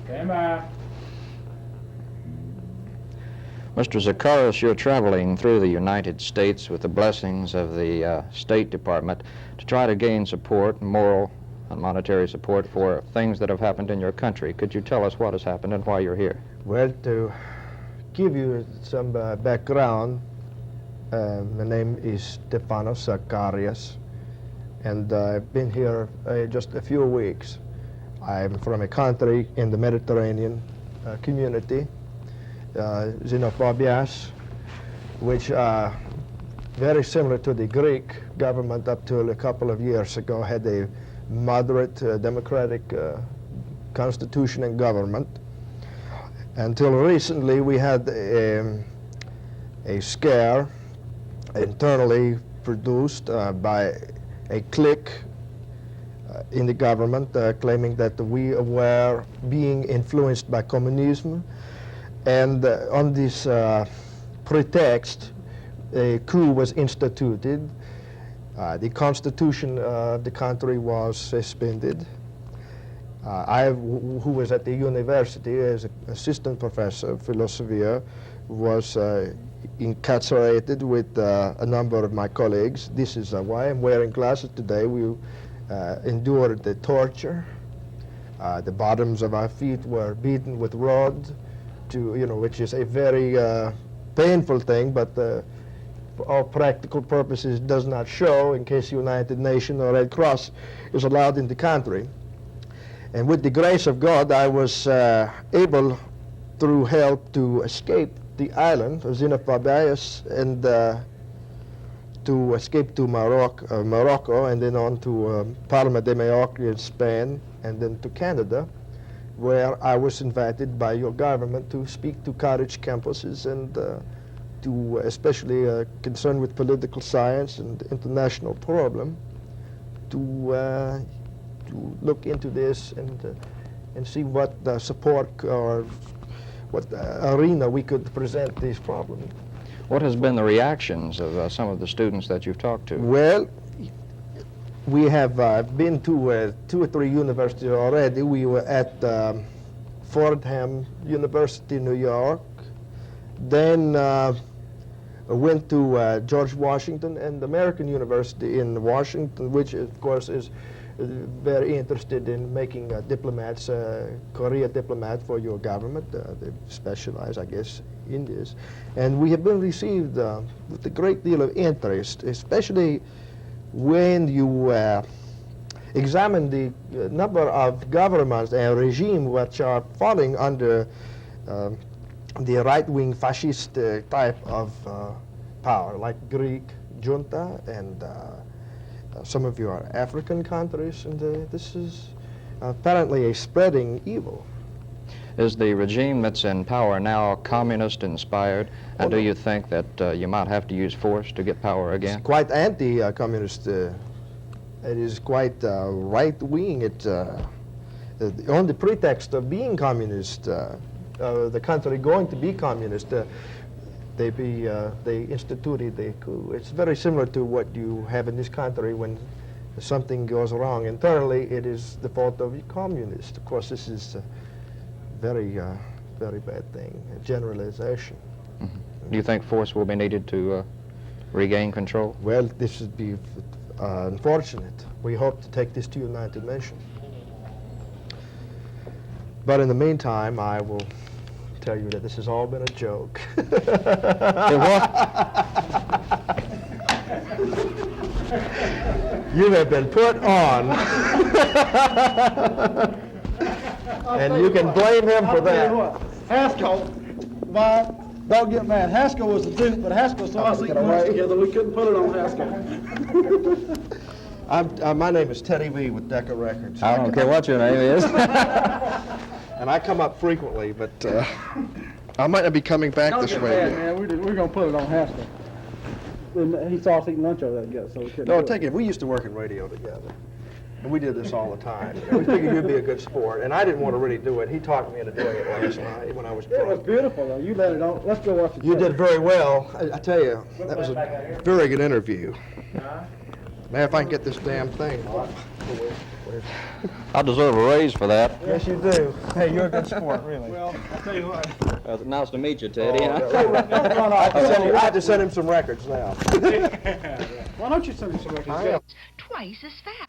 Stand by. Mr. Zakaris, you're traveling through the United States with the blessings of the State Department to try to gain support, moral and monetary support for things that have happened in your country. Could you tell us what has happened and why you're here? Well, to give you some background, my name is Stefanos Zacharias, and I've been here just a few weeks. I'm from a country in the Mediterranean community, Xenophobias, which very similar to the Greek government up till a couple of years ago had a moderate democratic constitution and government. Until recently we had a scare internally produced by a clique in the government claiming that we were being influenced by communism, and on this pretext a coup was instituted. The constitution of the country was suspended. Who was at the university as an assistant professor of philosophy, was incarcerated with a number of my colleagues. This is why I'm wearing glasses today. We endured the torture. The bottoms of our feet were beaten with rods, which is a very painful thing, but for all practical purposes does not show in case United Nations or Red Cross is allowed in the country. And with the grace of God, I was able, through help, to escape the island of Xenophobias and to escape to Morocco, and then on to Palma de Mallorca in Spain, and then to Canada, where I was invited by your government to speak to college campuses and to especially concerned with political science and international problem, to look into this and see what support or what arena we could present these problems. What has been the reactions of some of the students that you've talked to? Well, we have been to 2 or 3 universities already. We were at Fordham University, New York. Then went to George Washington and American University in Washington, which of course is very interested in making diplomats, career diplomats for your government. They specialize, I guess, in this. And we have been received with a great deal of interest, especially when you examine the number of governments and regimes which are falling under the right-wing fascist type of power, like Greek junta and some of your African countries, and this is apparently a spreading evil. Is the regime that's in power now communist-inspired, and do you think that you might have to use force to get power again? It's quite anti-communist. It is quite right-wing. It on the pretext of being communist, the country going to be communist, they instituted a coup. It's very similar to what you have in this country when something goes wrong internally. It is the fault of the communists. Of course, this is a very bad thing, a generalization. Mm-hmm. Do you think force will be needed to regain control? Well, this would be unfortunate. We hope to take this to United Nations. But in the meantime, I will tell you that this has all been a joke. You have been put on. And you can blame him for that. Haskell, don't get mad. Haskell was the duke, but Haskell saw us eating lunch together. We couldn't put it on Haskell. My name is Teddy V with Decca Records. I don't care what your name is. And I come up frequently, but I might not be coming back this way. Don't get mad, man. We're going to put it on Haskell. And he saw us eating lunch over there together, so we couldn't. No, take it. We used to work in radio together. And we did this all the time. We figured you'd be a good sport, and I didn't want to really do it. He talked me into doing it last night when I was drunk. It was beautiful, though. You let it on. Let's go watch it. You did very well. I tell you, that was a very good interview. Man, if I can get this damn thing off. I deserve a raise for that. Yes, you do. Hey, you're a good sport, really. Well, I'll tell you what. Nice to meet you, Teddy. I have to send him some records now. Why don't you send me some records? Twice as fast.